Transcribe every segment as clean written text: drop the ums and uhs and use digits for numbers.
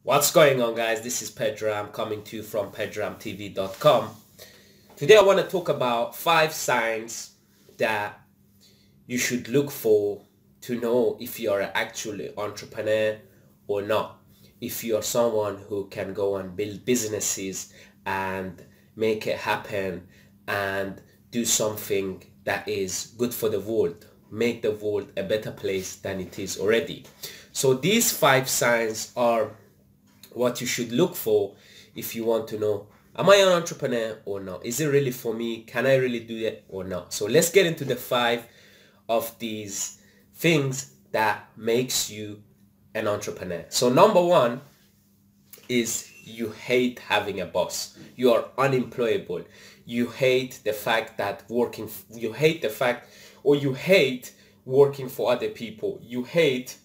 What's going on, guys? This is Pedram coming to you from pedramtv.com. Today I want to talk about 5 signs that you should look for to know if you're an actually entrepreneur or not. If you're someone who can go and build businesses and make it happen and do something that is good for the world, make the world a better place than it is already. So these 5 signs are what you should look for if you want to know, am I an entrepreneur or not? Is it really for me? Can I really do it or not? So let's get into the 5 of these things that makes you an entrepreneur. So number 1 is you hate having a boss. You are unemployable. You hate the fact that you hate the fact, or you hate working for other people. You hate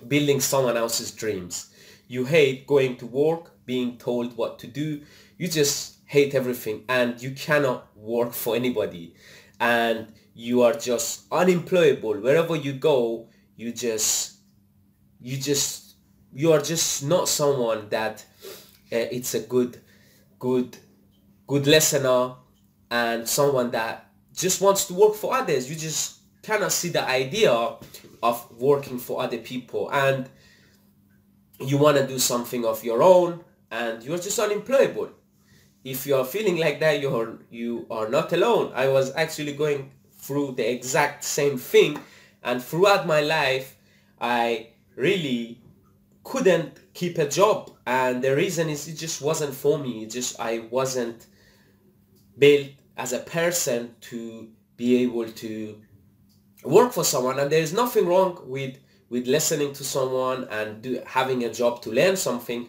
building someone else's dreams. You hate going to work, being told what to do. You just hate everything and you cannot work for anybody. And you are just unemployable. Wherever you go, you are just not someone that it's a good listener and someone that just wants to work for others. You just cannot see the idea of working for other people, and you want to do something of your own, and you're just unemployable. If you're feeling like that, you are not alone. I was actually going through the exact same thing, and throughout my life I really couldn't keep a job, and the reason is it just wasn't for me. I wasn't built as a person to be able to work for someone. And there is nothing wrong with listening to someone and having a job to learn something,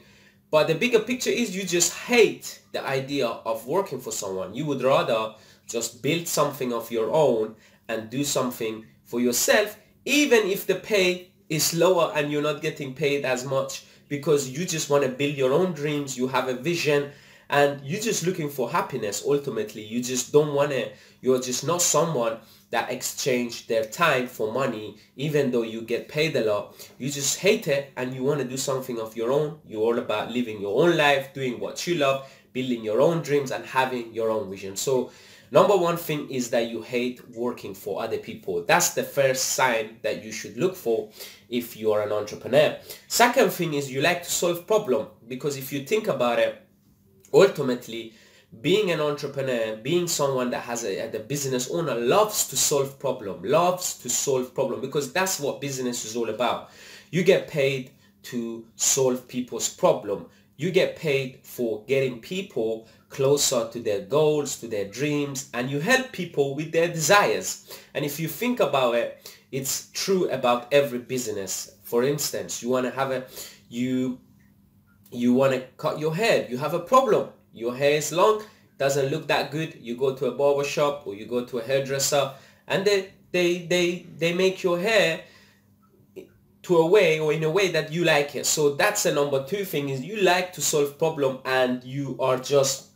but the bigger picture is you just hate the idea of working for someone. You would rather just build something of your own and do something for yourself, even if the pay is lower and you're not getting paid as much, because you just want to build your own dreams. You have a vision and you're just looking for happiness. Ultimately, you just don't want to, you're just not someone that exchange their time for money, even though you get paid a lot. You just hate it and you want to do something of your own. You're all about living your own life, doing what you love, building your own dreams and having your own vision. So number 1 thing is that you hate working for other people. That's the first sign that you should look for if you are an entrepreneur. Second thing is you like to solve problems, because if you think about it, ultimately, being an entrepreneur, being someone that has the business owner loves to solve problem, because that's what business is all about. You get paid to solve people's problem. You get paid for getting people closer to their goals, to their dreams, and you help people with their desires. And if you think about it, it's true about every business. For instance, you want to cut your hair. You have a problem. Your hair is long, doesn't look that good. You go to a barber shop or you go to a hairdresser, and they make your hair to a way, or in a way that you like it. So that's a number 2 thing, is you like to solve problem and you are just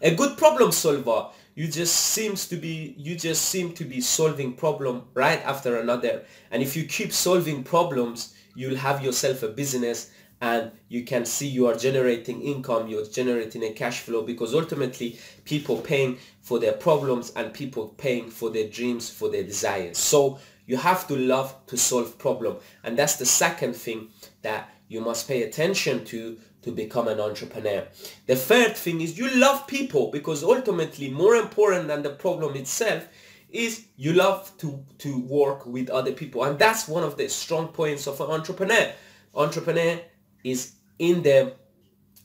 a good problem solver. You just seem to be solving problem right after another. And if you keep solving problems, you'll have yourself a business, and you can see you are generating income, you're generating a cash flow, because ultimately people paying for their problems and people paying for their dreams, for their desires. So you have to love to solve problem, and that's the second thing that you must pay attention to become an entrepreneur. The third thing is you love people, because ultimately more important than the problem itself is you love to work with other people, and that's one of the strong points of an entrepreneur. Entrepreneur is in the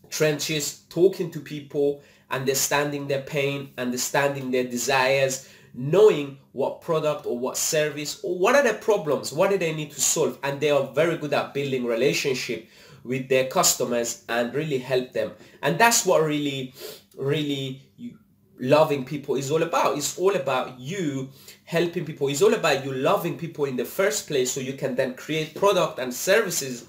trenches, talking to people, understanding their pain, understanding their desires, knowing what product or what service or what are the problems, what do they need to solve, and they are very good at building relationship with their customers and really help them. And that's what really loving people is all about. It's all about you helping people. It's all about you loving people in the first place, so you can then create product and services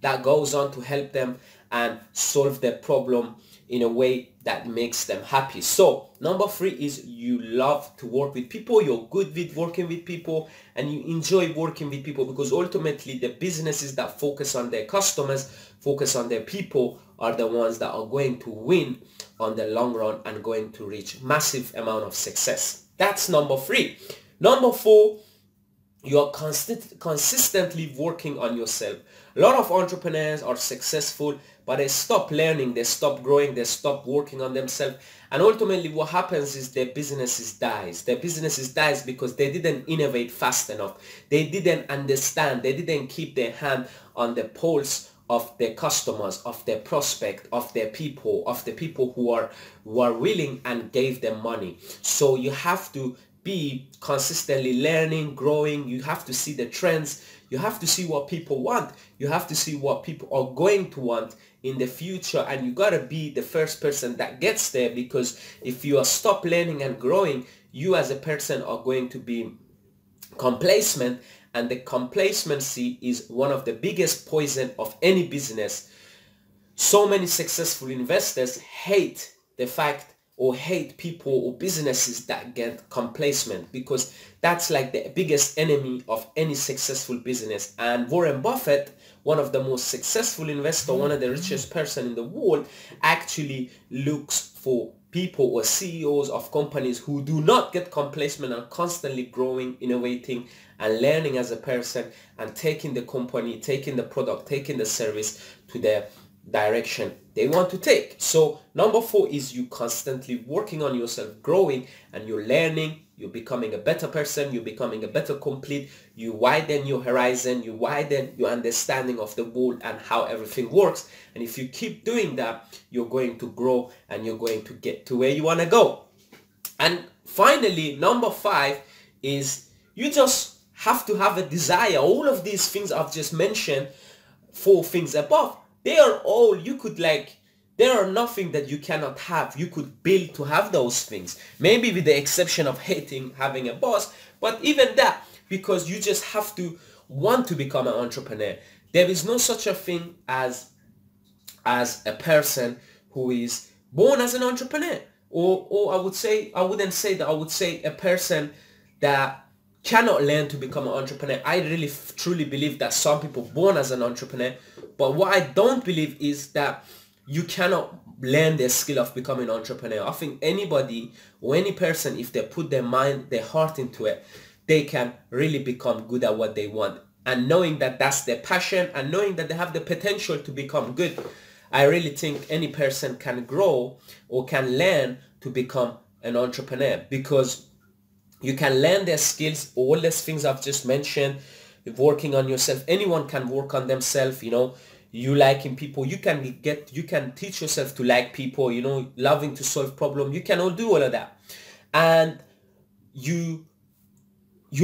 that goes on to help them and solve their problem in a way that makes them happy. So number 3 is you love to work with people, you're good with working with people, and you enjoy working with people, because ultimately the businesses that focus on their customers, focus on their people, are the ones that are going to win on the long run and going to reach massive amount of success. That's number 3. Number 4, you are consistently working on yourself. A lot of entrepreneurs are successful, but they stop learning, they stop growing, they stop working on themselves, and ultimately what happens is their businesses dies. Their businesses dies because they didn't innovate fast enough. They didn't understand, they didn't keep their hand on the pulse of their customers, of their prospect, of their people, of the people who are willing and gave them money. So you have to be consistently learning, growing. You have to see the trends. You have to see what people want. You have to see what people are going to want in the future, and you gotta be the first person that gets there, because if you are stop learning and growing, you as a person are going to be complacent, and the complacency is one of the biggest poison of any business. So many successful investors hate the fact or hate people or businesses that get complacent, because that's like the biggest enemy of any successful business. And Warren Buffett, one of the most successful investors, one of the richest person in the world, actually looks for people or CEOs of companies who do not get complacent and are constantly growing, innovating, and learning as a person, and taking the company, taking the product, taking the service to the direction they want to take. So number 4 is you constantly working on yourself, growing, and you're learning, you're becoming a better person, you're becoming a better complete, you widen your horizon, you widen your understanding of the world and how everything works. And if you keep doing that, you're going to grow and you're going to get to where you want to go. And finally, number 5 is you just have to have a desire. All of these things I've just mentioned, 4 things above, they are all, you could like, there are nothing that you cannot have. You could build to have those things. Maybe with the exception of hating having a boss, but even that, because you just have to want to become an entrepreneur. There is no such a thing as a person who is born as an entrepreneur. Or I wouldn't say that, I would say a person that cannot learn to become an entrepreneur. I really truly believe that some people born as an entrepreneur, but what I don't believe is that you cannot learn the skill of becoming an entrepreneur. I think anybody or any person, if they put their mind, their heart into it, they can really become good at what they want. And knowing that that's their passion, and knowing that they have the potential to become good, I really think any person can grow or can learn to become an entrepreneur, because you can learn their skills, all these things I've just mentioned, working on yourself. Anyone can work on themselves, you know. You liking people, you can teach yourself to like people, you know, loving to solve problems. You can all do all of that. And you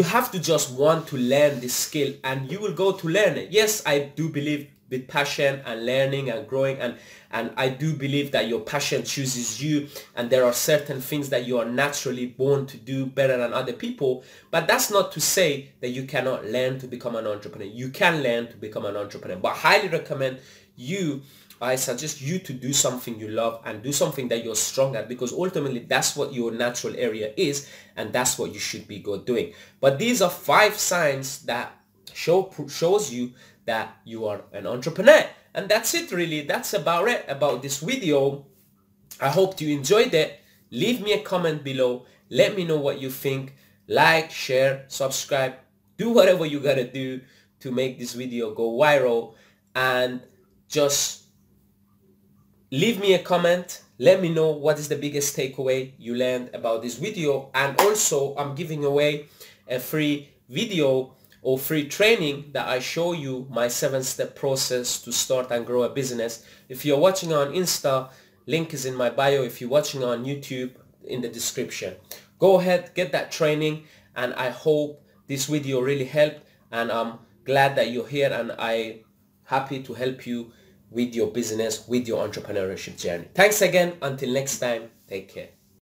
have to just want to learn this skill, and you will go to learn it. Yes, I do believe with passion and learning and growing, and I do believe that your passion chooses you, and there are certain things that you are naturally born to do better than other people. But that's not to say that you cannot learn to become an entrepreneur. You can learn to become an entrepreneur, but highly recommend I suggest you to do something you love and do something that you're strong at, because ultimately that's what your natural area is, and that's what you should be doing. But these are 5 signs that shows you that you are an entrepreneur. And that's it really. That's about it about this video. I hope you enjoyed it. Leave me a comment below. Let me know what you think. Like, share, subscribe. Do whatever you gotta do to make this video go viral. And just leave me a comment. Let me know what is the biggest takeaway you learned about this video. And also, I'm giving away a free video or free training that I show you my 7-step process to start and grow a business. If you're watching on Insta, link is in my bio. If you're watching on YouTube, in the description. Go ahead, get that training, and I hope this video really helped, and I'm glad that you're here, and I'm happy to help you with your business, with your entrepreneurship journey. Thanks again. Until next time, take care.